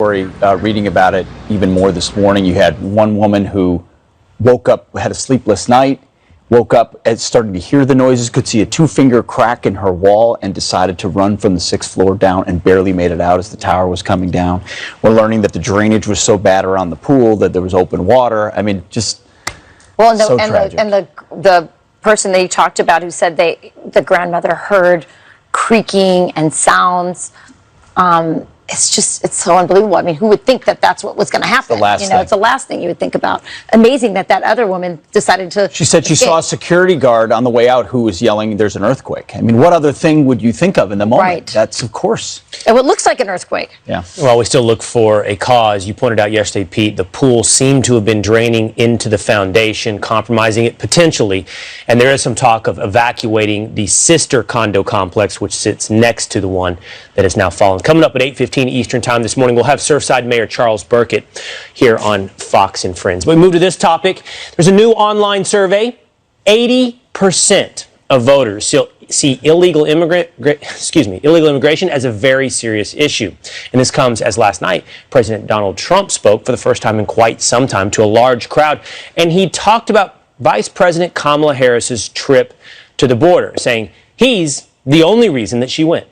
Reading about it even more this morning. You had one woman who woke up, had a sleepless night, woke up and started to hear the noises, could see a 2-finger crack in her wall, and decided to run from the 6th floor down and barely made it out as the tower was coming down. We're learning that the drainage was so bad around the pool that there was open water. I mean, just so tragic. The person that you talked about who said the grandmother heard creaking and sounds. It's so unbelievable. I mean, who would think that that's what was going to happen? It's the last thing you would think about. Amazing that other woman decided to. She said she saw a security guard on the way out who was yelling, "There's an earthquake." I mean, what other thing would you think of in the moment? Right. That's, of course. And it looks like an earthquake. Yeah. Well, we still look for a cause. You pointed out yesterday, Pete, the pool seemed to have been draining into the foundation, compromising it potentially. And there is some talk of evacuating the sister condo complex, which sits next to the one that has now fallen. Coming up at 8:15 Eastern Time this morning, we'll have Surfside Mayor Charles Burkett here on Fox and Friends. But we move to this topic. There's a new online survey. 80% of voters see illegal immigration as a very serious issue. And this comes as last night, President Donald Trump spoke for the first time in quite some time to a large crowd. And he talked about Vice President Kamala Harris's trip to the border, saying he's the only reason that she went.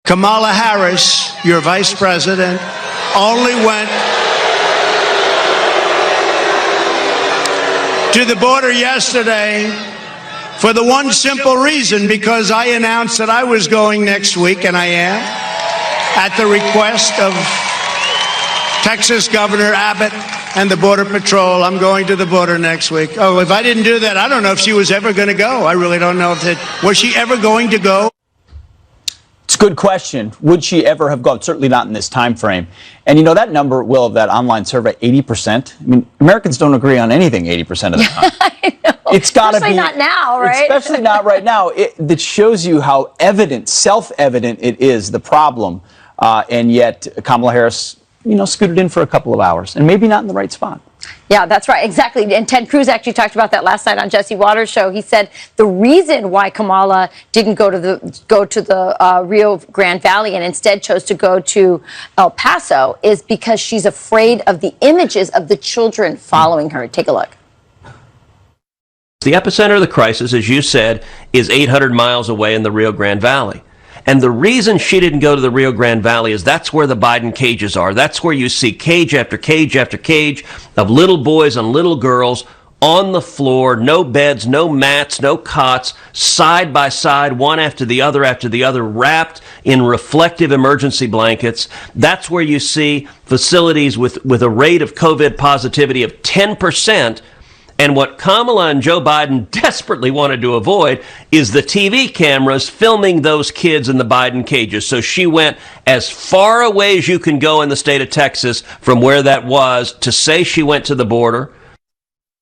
Kamala Harris, your vice president, only went to the border yesterday for the one simple reason, because I announced that I was going next week, and I am, at the request of Texas Governor Abbott and the Border Patrol. I'm going to the border next week. Oh, if I didn't do that, I don't know if she was ever going to go. I really don't know was she ever going to go? It's a good question. Would she ever have gone? Certainly not in this time frame. And that number, Will, of that online survey, 80%. I mean, Americans don't agree on anything 80% of the time. I know. It's got to be. Especially not now, right? Especially not right now. That shows you how self-evident it is, the problem. And yet Kamala Harris, scooted in for a couple of hours, and maybe not in the right spot. Yeah, that's right. Exactly. And Ted Cruz actually talked about that last night on Jesse Waters' show. He said the reason why Kamala didn't go to the Rio Grande Valley and instead chose to go to El Paso is because she's afraid of the images of the children following her. Take a look. The epicenter of the crisis, as you said, is 800 miles away in the Rio Grande Valley. And the reason she didn't go to the Rio Grande Valley is that's where the Biden cages are. That's where you see cage after cage after cage of little boys and little girls on the floor, no beds, no mats, no cots, side by side, one after the other, wrapped in reflective emergency blankets. That's where you see facilities with a rate of COVID positivity of 10%. And what Kamala and Joe Biden desperately wanted to avoid is the TV cameras filming those kids in the Biden cages. So she went as far away as you can go in the state of Texas from where that was to say she went to the border.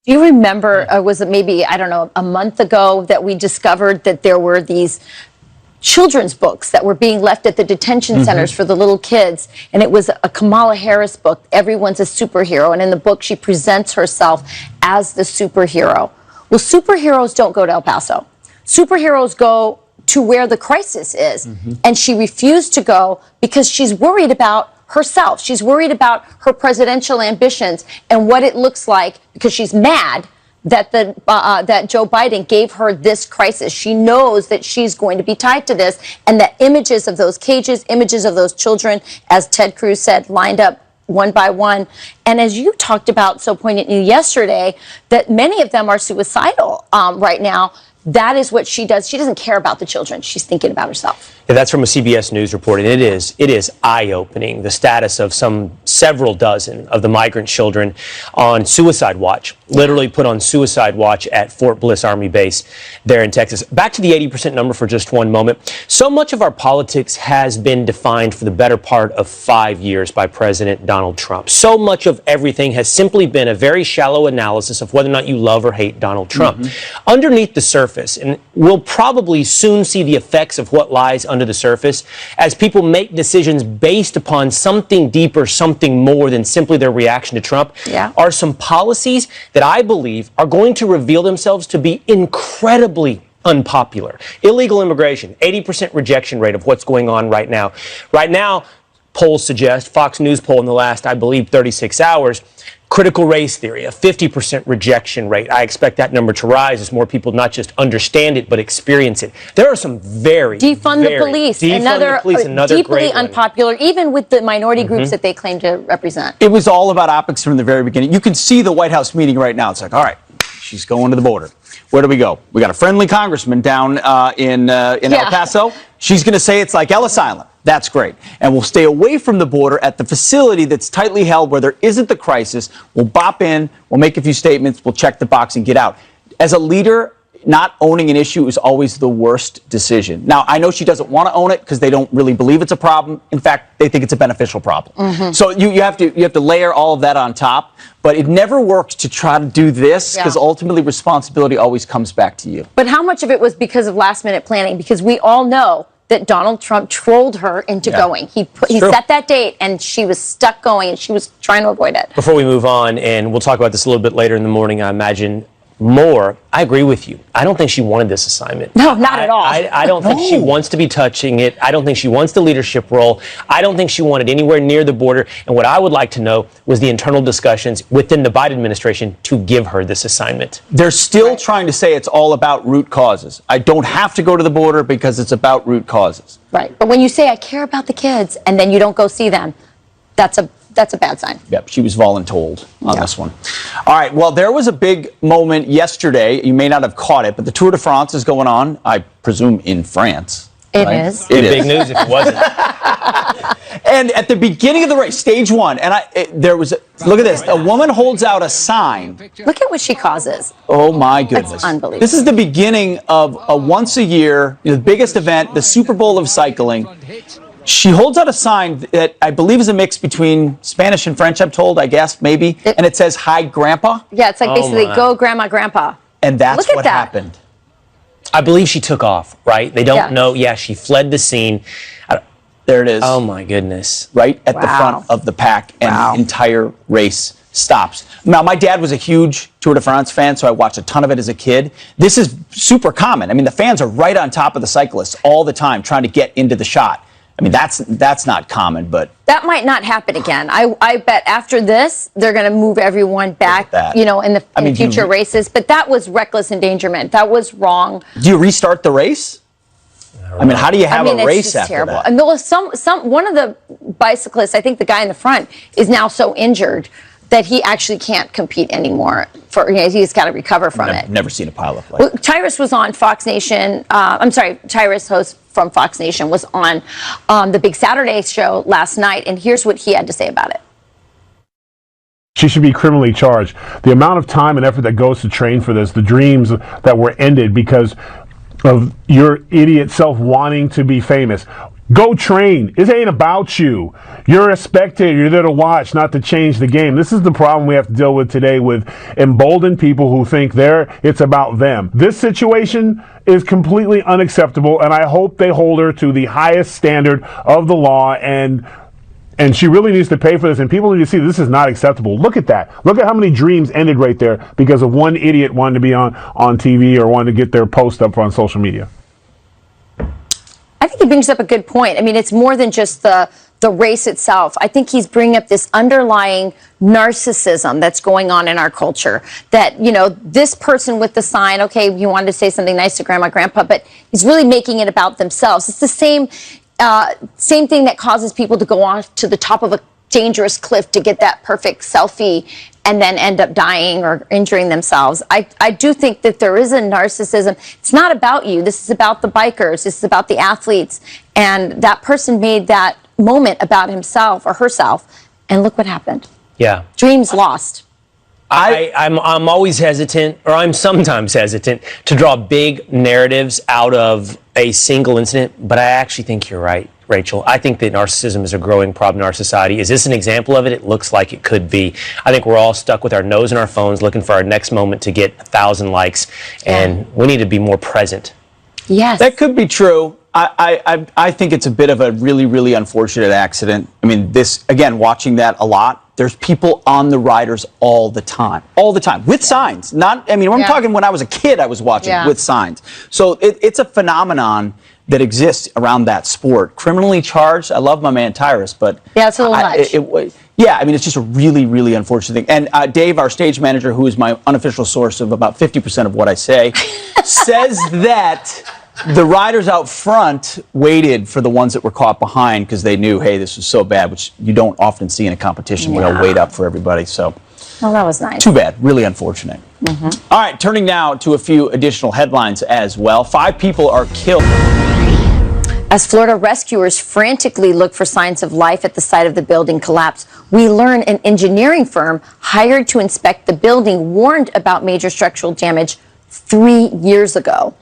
Do you remember, was it maybe, I don't know, a month ago that we discovered that there were these children's books that were being left at the detention centers for the little kids, and it was a Kamala Harris book, Everyone's a Superhero, and in the book she presents herself as the superhero. Well, superheroes don't go to El Paso. Superheroes go to where the crisis is, and she refused to go because she's worried about herself. She's worried about her presidential ambitions and what it looks like, because she's mad that that Joe Biden gave her this crisis. She knows that she's going to be tied to this, and that images of those cages, images of those children, as Ted Cruz said, lined up one by one. And as you talked about so poignantly yesterday, that many of them are suicidal right now. That is what she does. She doesn't care about the children. She's thinking about herself. Yeah, that's from a CBS News report, and it is eye-opening, the status of several dozen of the migrant children on suicide watch, literally put on suicide watch at Fort Bliss Army Base there in Texas. Back to the 80% number for just one moment. So much of our politics has been defined for the better part of 5 years by President Donald Trump. So much of everything has simply been a very shallow analysis of whether or not you love or hate Donald Trump. Underneath the surface, and we'll probably soon see the effects of what lies under the surface as people make decisions based upon something deeper, something more than simply their reaction to Trump, are some policies that I believe are going to reveal themselves to be incredibly unpopular. Illegal immigration, 80% rejection rate of what's going on right now. Right now, polls suggest, Fox News poll in the last, I believe, 36 hours, critical race theory, a 50% rejection rate. I expect that number to rise as more people not just understand it, but experience it. There are some Defund the police, another deeply great one. unpopular, even with the minority groups that they claim to represent. It was all about optics from the very beginning. You can see the White House meeting right now. It's like, all right, she's going to the border. Where do we go? We got a friendly congressman down in El Paso. She's going to say it's like Ellis Island. That's great. And we'll stay away from the border at the facility that's tightly held where there isn't the crisis. We'll bop in, we'll make a few statements, we'll check the box and get out. As a leader, not owning an issue is always the worst decision. Now, I know she doesn't want to own it because they don't really believe it's a problem. In fact, they think it's a beneficial problem. So you have to layer all of that on top. But it never works to try to do this because ultimately responsibility always comes back to you. But how much of it was because of last-minute planning? Because we all know that Donald Trump trolled her into going. He set that date, and she was stuck going, and she was trying to avoid it. Before we move on, and we'll talk about this a little bit later in the morning, I imagine, more, I agree with you. I don't think she wanted this assignment. No, not at all. I don't think she wants to be touching it. I don't think she wants the leadership role. I don't think she wanted anywhere near the border. And what I would like to know was the internal discussions within the Biden administration to give her this assignment. They're still trying to say it's all about root causes. I don't have to go to the border because it's about root causes. Right. But when you say, I care about the kids, and then you don't go see them, that's a bad sign. Yep, she was voluntold on this one. All right, well, there was a big moment yesterday. You may not have caught it, but the Tour de France is going on, I presume, in France. It is. It is. Big news if it wasn't. And at the beginning of the race, stage one, and there was, look at this, a woman holds out a sign. Look at what she causes. Oh, my goodness. That's unbelievable. This is the beginning of a once a year, the biggest event, the Super Bowl of cycling. She holds out a sign that I believe is a mix between Spanish and French, I'm told, I guess, maybe. And it says, "Hi, Grandpa." Yeah, it's like basically, go, Grandma, Grandpa. And that's what happened. I believe she took off, right? They don't know. Yeah, she fled the scene. There it is. Oh, my goodness. Right at the front of the pack, and the entire race stops. Now, my dad was a huge Tour de France fan, so I watched a ton of it as a kid. This is super common. I mean, the fans are right on top of the cyclists all the time trying to get into the shot. I mean, that's not common, but that might not happen again. I bet after this, they're going to move everyone back, in the future races. But that was reckless endangerment. That was wrong. Do you restart the race? I mean, how do you have a race after terrible. that? And there was one of the bicyclists, I think the guy in the front, is now so injured that he actually can't compete anymore. He's got to recover from it. I've never seen a pileup like that. Tyrus was on Fox Nation. Tyrus, host from Fox Nation, was on the Big Saturday show last night, and here's what he had to say about it. She should be criminally charged. The amount of time and effort that goes to train for this, the dreams that were ended because of your idiot self wanting to be famous. Go train. It ain't about you. You're a spectator. You're there to watch, not to change the game. This is the problem we have to deal with today with emboldened people who think it's about them. This situation is completely unacceptable, and I hope they hold her to the highest standard of the law, and she really needs to pay for this, and people need to see this is not acceptable. Look at that. Look at how many dreams ended right there because of one idiot wanting to be on TV or wanting to get their post up on social media. I think he brings up a good point. I mean, it's more than just the race itself. I think he's bringing up this underlying narcissism that's going on in our culture. That, this person with the sign, okay, he wanted to say something nice to Grandma, Grandpa, but he's really making it about themselves. It's the same thing that causes people to go off to the top of a dangerous cliff to get that perfect selfie and then end up dying or injuring themselves. I do think that there is a narcissism. It's not about you. This is about the bikers. This is about the athletes. And that person made that moment about himself or herself. And look what happened. Yeah. Dreams lost. I'm always hesitant, or I'm sometimes hesitant, to draw big narratives out of a single incident, but I actually think you're right, Rachel. I think that narcissism is a growing problem in our society. Is this an example of it? It looks like it could be. I think we're all stuck with our nose in our phones looking for our next moment to get 1,000 likes, and we need to be more present. Yes. That could be true. I think it's a bit of a really, really unfortunate accident. I mean, again, watching that a lot, there's people on the riders all the time, with signs. I'm talking when I was a kid, I was watching with signs. So it's a phenomenon that exists around that sport. Criminally charged, I love my man Tyrus, but Yeah, it's a little much. yeah, I mean, it's just a really, really unfortunate thing. And Dave, our stage manager, who is my unofficial source of about 50% of what I say, says that the riders out front waited for the ones that were caught behind because they knew, hey, this was so bad, which you don't often see in a competition where they'll wait up for everybody. So, Well, that was nice. too bad, really unfortunate. All right, turning now to a few additional headlines as well. 5 people are killed. As Florida rescuers frantically look for signs of life at the site of the building collapse, we learn an engineering firm hired to inspect the building warned about major structural damage 3 years ago.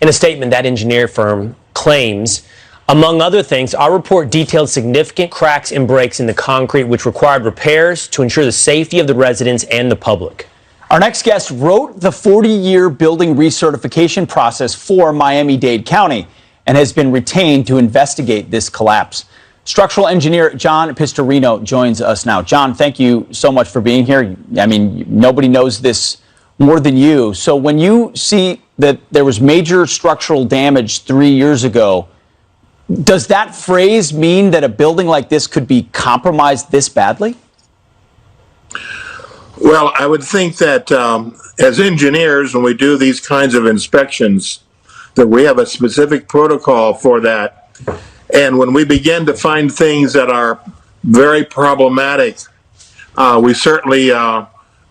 In a statement, that engineer firm claims, among other things, our report detailed significant cracks and breaks in the concrete which required repairs to ensure the safety of the residents and the public. Our next guest wrote the 40-year building recertification process for Miami-Dade County and has been retained to investigate this collapse. Structural engineer John Pistorino joins us now. John, thank you so much for being here. I mean, nobody knows this more than you. So when you see that there was major structural damage 3 years ago, does that phrase mean that a building like this could be compromised this badly? Well, I would think that as engineers, when we do these kinds of inspections, that we have a specific protocol for that. And when we begin to find things that are very problematic, we certainly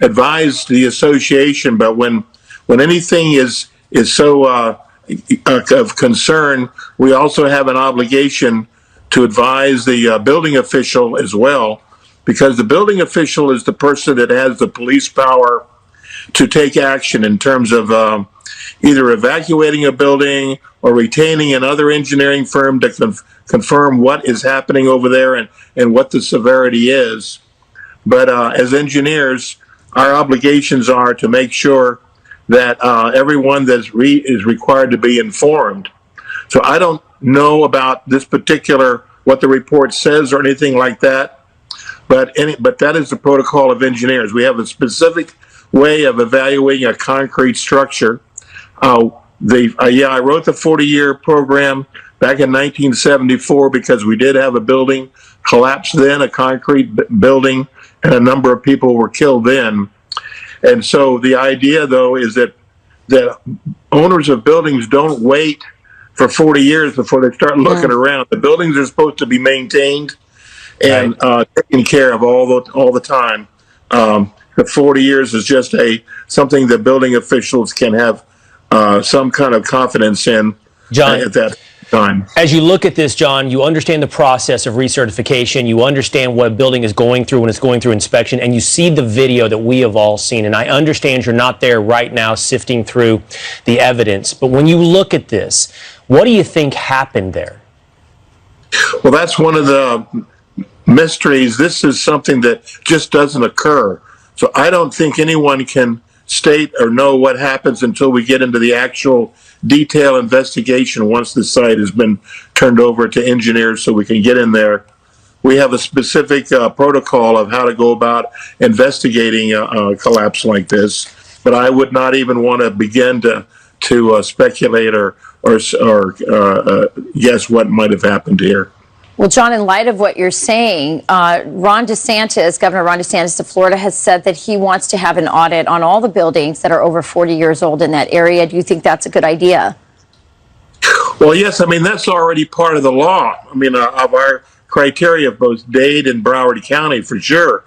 advise the association. But when anything is so of concern, we also have an obligation to advise the building official as well, because the building official is the person that has the police power to take action in terms of either evacuating a building or retaining another engineering firm to confirm what is happening over there and what the severity is. But as engineers, our obligations are to make sure that everyone that is required to be informed. So I don't know about this particular, what the report says or anything like that, but that is the protocol of engineers. We have a specific way of evaluating a concrete structure. I wrote the 40-year program back in 1974 because we did have a building collapse then, a concrete building, and a number of people were killed then. And so the idea, though, is that owners of buildings don't wait for 40 years before they start looking around. The buildings are supposed to be maintained and taken care of all the time. The 40 years is just something that building officials can have some kind of confidence in John, at that time. as you look at this, John, you understand the process of recertification. You understand what a building is going through when it's going through inspection, and you see the video that we have all seen. And I understand you're not there right now sifting through the evidence. But when you look at this, what do you think happened there? Well, that's one of the mysteries. This is something that just doesn't occur. So I don't think anyone can state or know what happens until we get into the actual detailed investigation once the site has been turned over to engineers so we can get in there. We have a specific protocol of how to go about investigating a collapse like this, but I would not even want to begin to speculate or guess what might have happened here. Well, John, in light of what you're saying, Governor Ron DeSantis of Florida has said that he wants to have an audit on all the buildings that are over 40 years old in that area. Do you think that's a good idea? Well, yes. I mean, that's already part of the law. I mean, of our criteria of both Dade and Broward County, for sure.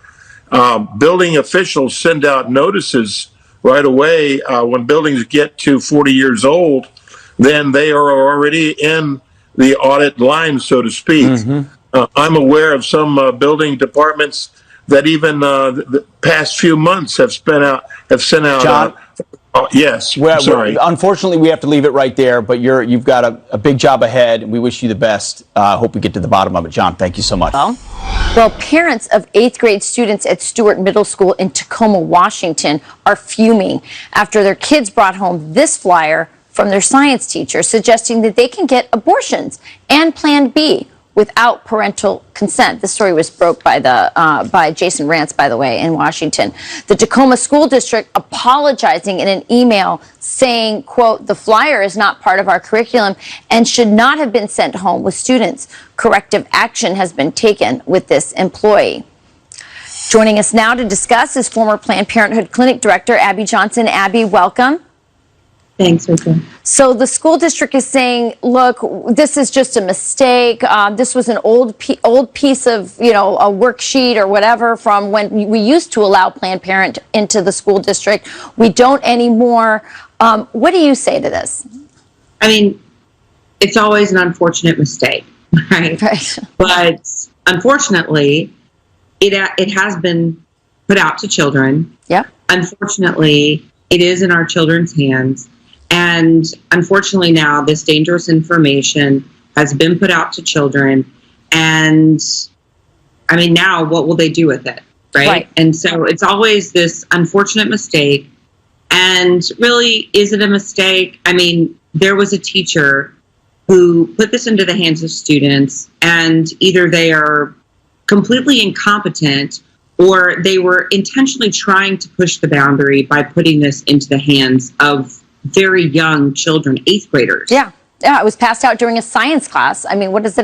Building officials send out notices right away when buildings get to 40 years old. Then they are already in the audit line, so to speak. I'm aware of some building departments that even the past few months have sent out. John? Yes. Well, sorry. Unfortunately, we have to leave it right there, but you've got a big job ahead, and we wish you the best. Hope we get to the bottom of it. John, thank you so much. Well, parents of 8th grade students at Stewart Middle School in Tacoma, Washington are fuming after their kids brought home this flyer from their science teacher suggesting that they can get abortions and Plan B. without parental consent. This story was broke by by Jason Rantz, by the way, in Washington. The Tacoma School District apologizing in an email saying, quote, "The flyer is not part of our curriculum and should not have been sent home with students. Corrective action has been taken with this employee." Joining us now to discuss is former Planned Parenthood Clinic Director Abby Johnson. Abby, welcome. Thanks, Rachel. So the school district is saying, look, this is just a mistake. This was an old piece of, a worksheet or whatever from when we used to allow Planned Parenthood into the school district. We don't anymore. What do you say to this? I mean, it's always an unfortunate mistake, right? Right. But unfortunately, it has been put out to children. Yeah. Unfortunately, it is in our children's hands. And unfortunately now this dangerous information has been put out to children. And I mean, now what will they do with it? Right. And so it's always this unfortunate mistake. And really, is it a mistake? I mean, there was a teacher who put this into the hands of students, and either they are completely incompetent or they were intentionally trying to push the boundary by putting this into the hands of very young children, 8th graders. Yeah. Yeah, it was passed out during a science class. I mean, what does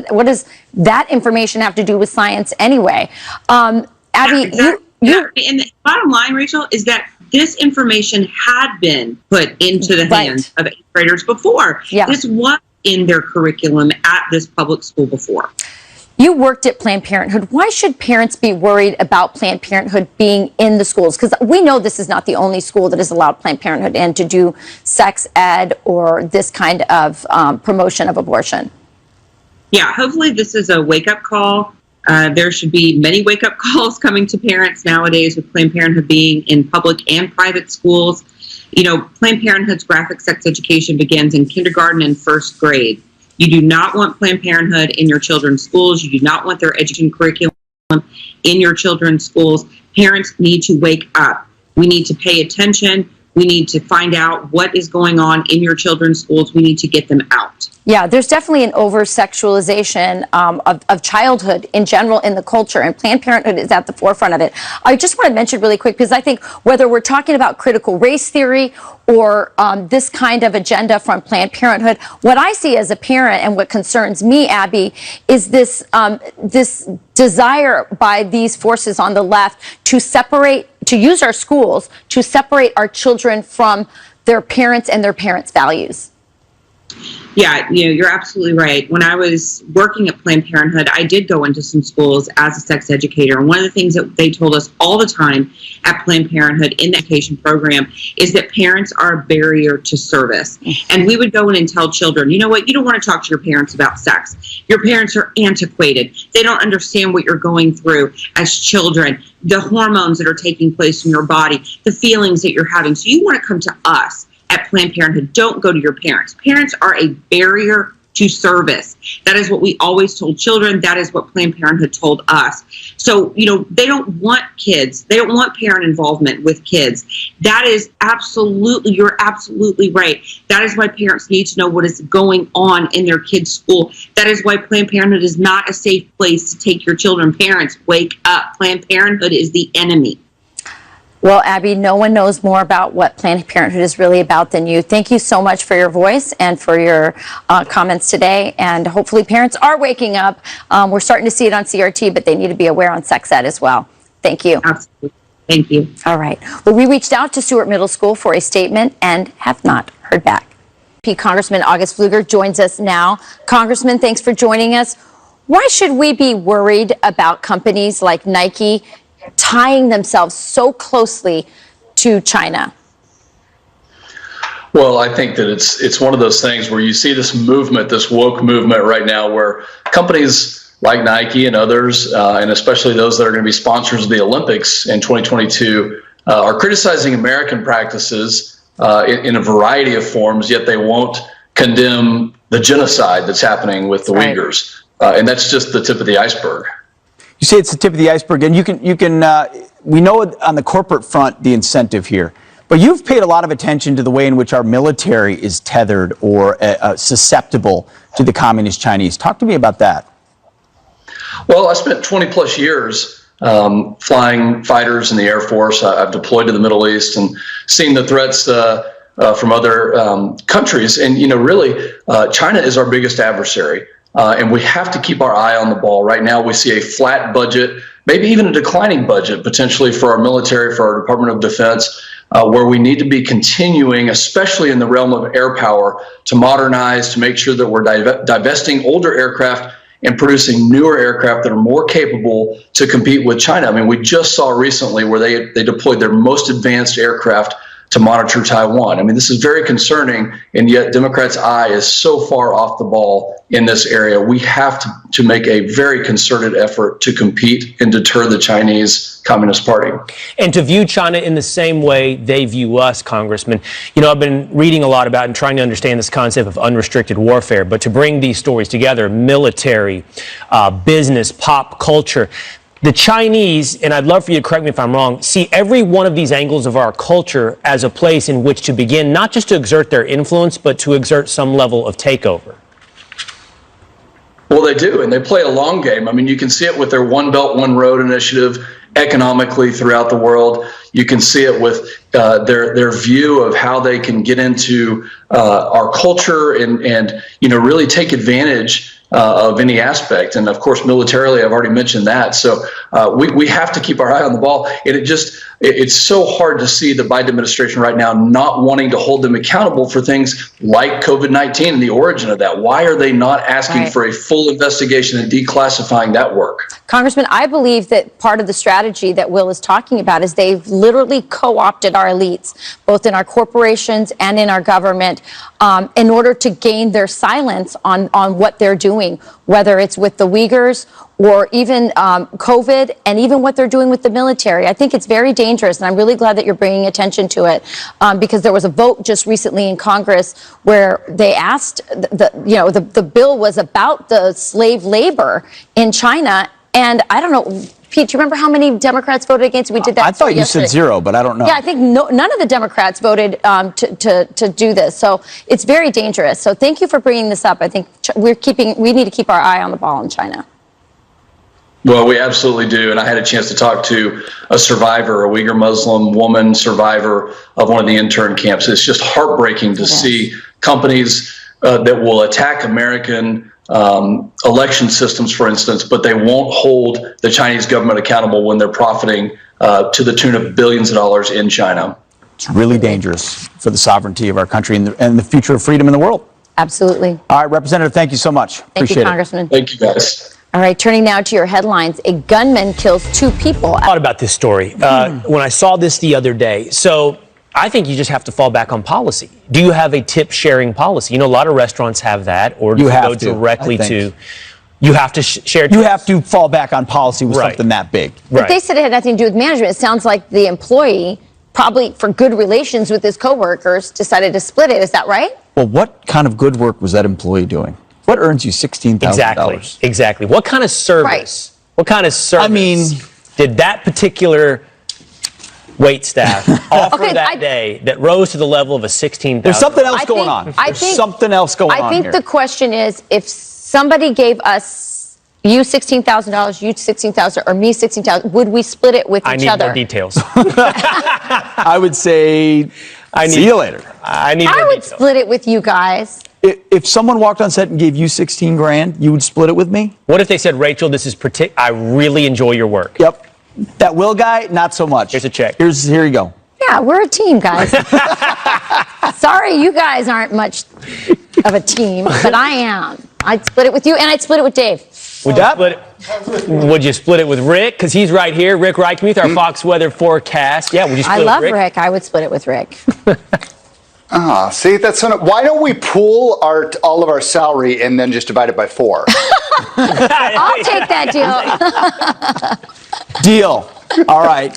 that information have to do with science anyway? Abby, and the bottom line, Rachel, is that this information had been put into the hands of 8th graders before. Yeah. This was in their curriculum at this public school before. You worked at Planned Parenthood. Why should parents be worried about Planned Parenthood being in the schools? Because we know this is not the only school that has allowed Planned Parenthood in to do sex ed or this kind of promotion of abortion. Yeah, hopefully this is a wake-up call. There should be many wake-up calls coming to parents nowadays with Planned Parenthood being in public and private schools. Planned Parenthood's graphic sex education begins in kindergarten and 1st grade. You do not want Planned Parenthood in your children's schools. You do not want their education curriculum in your children's schools. Parents need to wake up. We need to pay attention. We need to find out what is going on in your children's schools. We need to get them out. Yeah, there's definitely an over-sexualization of childhood in general in the culture, and Planned Parenthood is at the forefront of it. I just want to mention really quick, because I think whether we're talking about critical race theory or this kind of agenda from Planned Parenthood, what I see as a parent and what concerns me, Abby, is this this desire by these forces on the left to use our schools to separate our children from their parents and their parents' values. Yeah, you're absolutely right. When I was working at Planned Parenthood, I did go into some schools as a sex educator. And one of the things that they told us all the time at Planned Parenthood in the education program is that parents are a barrier to service. And we would go in and tell children, you know what, you don't want to talk to your parents about sex. Your parents are antiquated. They don't understand what you're going through as children, the hormones that are taking place in your body, the feelings that you're having. So you want to come to us at Planned Parenthood. Don't go to your parents. Parents are a barrier to service. That is what we always told children. That is what Planned Parenthood told us. So, they don't want kids. They don't want parent involvement with kids. That is you're absolutely right. That is why parents need to know what is going on in their kids' school. That is why Planned Parenthood is not a safe place to take your children. Parents, wake up. Planned Parenthood is the enemy. Well, Abby, no one knows more about what Planned Parenthood is really about than you. Thank you so much for your voice and for your comments today. And hopefully parents are waking up. We're starting to see it on CRT, but they need to be aware on sex ed as well. Thank you. Absolutely. Thank you. All right. Well, we reached out to Stewart Middle School for a statement and have not heard back. Congressman August Pfluger joins us now. Congressman, thanks for joining us. Why should we be worried about companies like Nike tying themselves so closely to China? Well, I think that it's one of those things where you see this movement, this woke movement right now, where companies like Nike and others, and especially those that are going to be sponsors of the Olympics in 2022, are criticizing American practices in a variety of forms, yet they won't condemn the genocide that's happening with the Uyghurs. And that's just the tip of the iceberg. You say it's the tip of the iceberg, and we know on the corporate front the incentive here, but you've paid a lot of attention to the way in which our military is tethered or susceptible to the communist Chinese. Talk to me about that. Well, I spent 20 plus years flying fighters in the Air Force. I've deployed to the Middle East and seen the threats from other countries. And, really, China is our biggest adversary. And we have to keep our eye on the ball. Right now, we see a flat budget, maybe even a declining budget, potentially for our military, for our Department of Defense, where we need to be continuing, especially in the realm of air power, to modernize, to make sure that we're divesting older aircraft and producing newer aircraft that are more capable to compete with China. I mean, we just saw recently where they deployed their most advanced aircraft to monitor Taiwan. I mean, this is very concerning, and yet Democrats' eye is so far off the ball in this area. We have to make a very concerted effort to compete and deter the Chinese Communist Party. And to view China in the same way they view us, Congressman. I've been reading a lot about and trying to understand this concept of unrestricted warfare, but to bring these stories together, military, business, pop culture, the Chinese, and I'd love for you to correct me if I'm wrong, see every one of these angles of our culture as a place in which to begin, not just to exert their influence, but to exert some level of takeover. Well, they do, and they play a long game. I mean, you can see it with their One Belt, One Road initiative economically throughout the world. You can see it with their view of how they can get into our culture and really take advantage of any aspect. And of course, militarily, I've already mentioned that. So we have to keep our eye on the ball. And it's so hard to see the Biden administration right now not wanting to hold them accountable for things like COVID-19 and the origin of that. Why are they not asking for a full investigation and declassifying that work? Congressman, I believe that part of the strategy that Will is talking about is they've literally co-opted our elites, both in our corporations and in our government, in order to gain their silence on what they're doing, whether it's with the Uyghurs or even COVID, and even what they're doing with the military. I think it's very dangerous, and I'm really glad that you're bringing attention to it, because there was a vote just recently in Congress where they asked, the bill was about the slave labor in China, and I don't know, Pete, do you remember how many Democrats voted against it? We did that. I thought you said zero, but I don't know. Yeah, I think none of the Democrats voted to do this. So it's very dangerous. So thank you for bringing this up. I think we need to keep our eye on the ball in China. Well, we absolutely do. And I had a chance to talk to a survivor, a Uyghur Muslim woman survivor of one of the intern camps. It's just heartbreaking to see companies that will attack American election systems, for instance, but they won't hold the Chinese government accountable when they're profiting to the tune of billions of dollars in China. It's really dangerous for the sovereignty of our country and the future of freedom in the world. Absolutely. All right, Representative, thank you so much. Thank you, Congressman. Thank you, guys. All right, turning now to your headlines. A gunman kills 2 people. I thought about this story when I saw this the other day. So I think you just have to fall back on policy. Do you have a tip sharing policy? A lot of restaurants have that, or do you go directly to? You have to share tips? You have to fall back on policy with something that big. But they said it had nothing to do with management. It sounds like the employee, probably for good relations with his coworkers, decided to split it. Is that right? Well, what kind of good work was that employee doing? What earns you $16,000? Exactly. What kind of service? Right. What kind of service did that particular wait staff offer that day that rose to the level of a $16,000? There's something else going on. I think something else going on I think here. the question is, if somebody gave us you $16,000, you $16,000, or me $16,000, would we split it with each other? I need more details. I would say, see you later. I need more details. I would split it with you guys. If someone walked on set and gave you $16,000, you would split it with me? What if they said, Rachel, this is I really enjoy your work? Yep. That Will guy, not so much. Here's a check. Here you go. Yeah, we're a team, guys. Sorry, you guys aren't much of a team, but I am. I'd split it with you, and I'd split it with Dave. Would you split it with Rick? Because he's right here. Rick Reichmuth, our Fox Weather forecast. Yeah, would you split it with Rick? I love Rick. I would split it with Rick. See, that's why don't we pool all of our salary and then just divide it by 4? I'll take that deal. Deal. All right.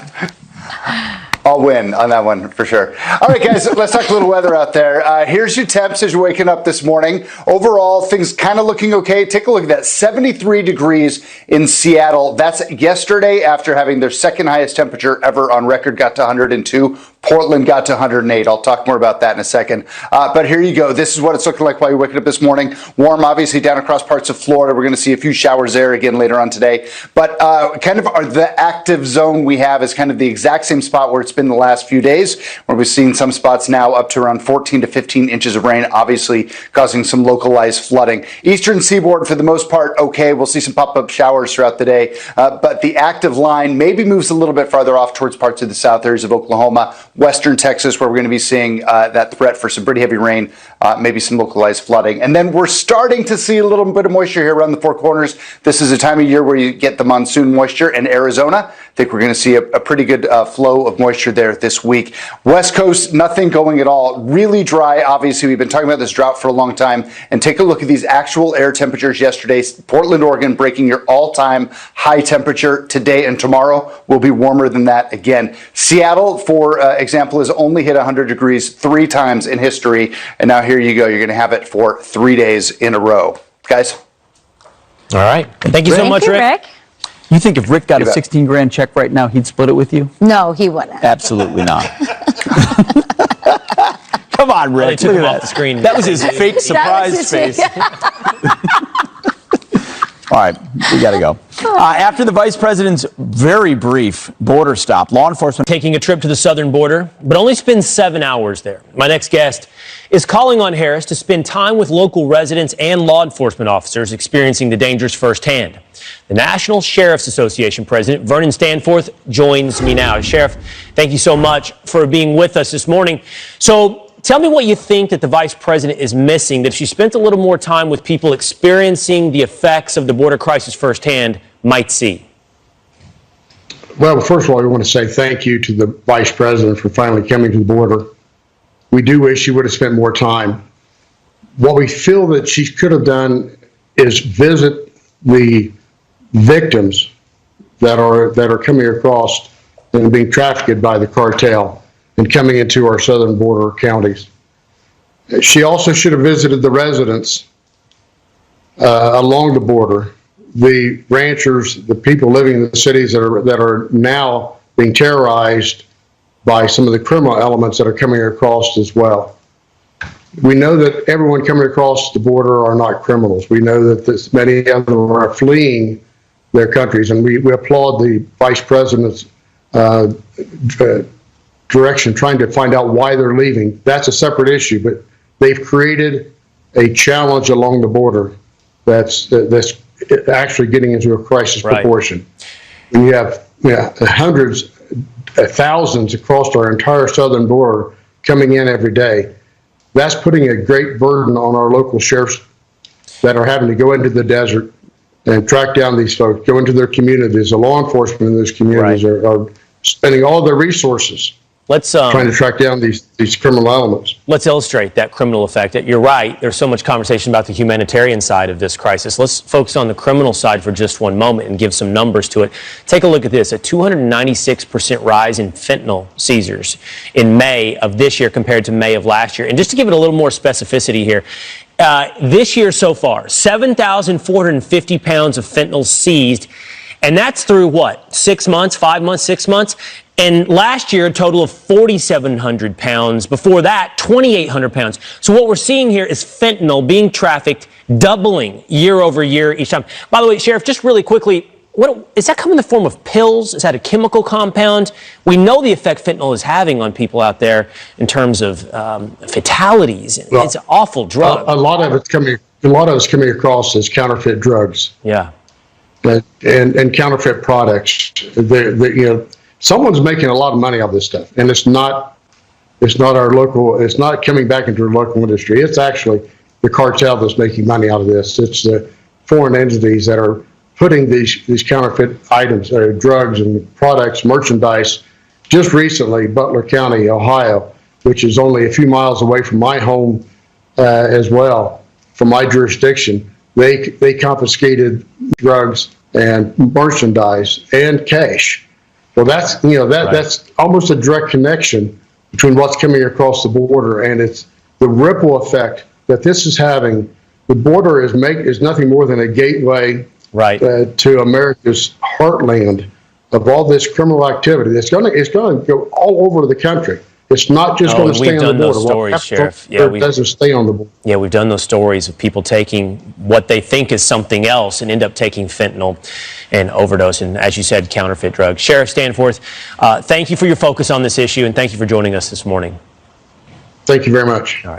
I'll win on that one for sure. All right, guys, let's talk a little weather out there. Here's your temps as you're waking up this morning. Overall, things kind of looking okay. Take a look at that. 73 degrees in Seattle. That's yesterday after having their second highest temperature ever on record, got to 102.4 Portland got to 108. I'll talk more about that in a second. But here you go. This is what it's looking like while you're waking up this morning. Warm, obviously, down across parts of Florida. We're going to see a few showers there again later on today. But kind of the active zone we have is kind of the exact same spot where it's been the last few days, where we've seen some spots now up to around 14 to 15 inches of rain, obviously causing some localized flooding. Eastern seaboard, for the most part, okay. We'll see some pop-up showers throughout the day. But the active line maybe moves a little bit farther off towards parts of the south areas of Oklahoma, western Texas, where we're going to be seeing that threat for some pretty heavy rain, maybe some localized flooding. And then we're starting to see a little bit of moisture here around the Four Corners. This is a time of year where you get the monsoon moisture in Arizona. I think we're going to see a pretty good flow of moisture there this week. West Coast, nothing going at all. Really dry, obviously. We've been talking about this drought for a long time. And take a look at these actual air temperatures yesterday. Portland, Oregon, breaking your all-time high temperature. Today and tomorrow will be warmer than that again. Seattle, for example, has only hit 100 degrees 3 times in history. And now here you go. You're going to have it for 3 days in a row. Guys? All right. Thank you so much, Rick. You think if Rick got a $16,000 check right now, he'd split it with you? No, he wouldn't. Absolutely not. Come on, Rick. Took Look him at off the screen. That was his fake surprise face. All right, we got to go. After the vice president's very brief border stop, law enforcement taking a trip to the southern border, but only spends 7 hours there. My next guest is calling on Harris to spend time with local residents and law enforcement officers experiencing the dangers firsthand. The National Sheriff's Association president, Vernon Stanforth, joins me now. Sheriff, thank you so much for being with us this morning. So tell me what you think that the vice president is missing, that if she spent a little more time with people experiencing the effects of the border crisis firsthand, might see. Well, first of all, I want to say thank you to the vice president for finally coming to the border. We do wish she would have spent more time. What we feel that she could have done is visit the victims that are coming across and being trafficked by the cartel and coming into our southern border counties. She also should have visited the residents along the border, the ranchers, the people living in the cities that are now being terrorized by some of the criminal elements that are coming across as well. We know that everyone coming across the border are not criminals. We know that many of them are fleeing their countries, and we applaud the vice president's direction, trying to find out why they're leaving. That's a separate issue, but they've created a challenge along the border that's actually getting into a crisis proportion. When you have hundreds, thousands across our entire southern border coming in every day, that's putting a great burden on our local sheriffs that are having to go into the desert and track down these folks, go into their communities. The law enforcement in those communities are spending all their resources trying to track down these criminal elements. Let's illustrate that criminal effect. You're right. There's so much conversation about the humanitarian side of this crisis. Let's focus on the criminal side for just one moment and give some numbers to it. Take a look at this, a 296% rise in fentanyl seizures in May of this year compared to May of last year. And just to give it a little more specificity here, this year so far, 7,450 pounds of fentanyl seized. And that's through what? 6 months, 5 months, 6 months? And last year, a total of 4,700 pounds. Before that, 2,800 pounds. So what we're seeing here is fentanyl being trafficked, doubling year over year each time. By the way, Sheriff, just really quickly, is that coming in the form of pills? Is that a chemical compound? We know the effect fentanyl is having on people out there in terms of fatalities. Well, it's an awful drug. A lot of it's coming across as counterfeit drugs. Yeah. And counterfeit products. Someone's making a lot of money off this stuff, and it's not our local. It's not coming back into the local industry. It's actually the cartel that's making money out of this. It's the foreign entities that are putting these counterfeit items, drugs and products, merchandise. Just recently, Butler County, Ohio, which is only a few miles away from my home as well, from my jurisdiction, they confiscated drugs and merchandise and cash. Well, that's that's almost a direct connection between what's coming across the border, and it's the ripple effect that this is having. The border is nothing more than a gateway to America's heartland of all this criminal activity. It's going to go all over the country. It's not just Oh, going to we've stay on the done those border. stories, What Sheriff. Yeah, happens doesn't stay on the border. Yeah, we've done those stories of people taking what they think is something else and end up taking fentanyl and overdose, and as you said, counterfeit drugs. Sheriff Stanforth, thank you for your focus on this issue, and thank you for joining us this morning. Thank you very much. All right.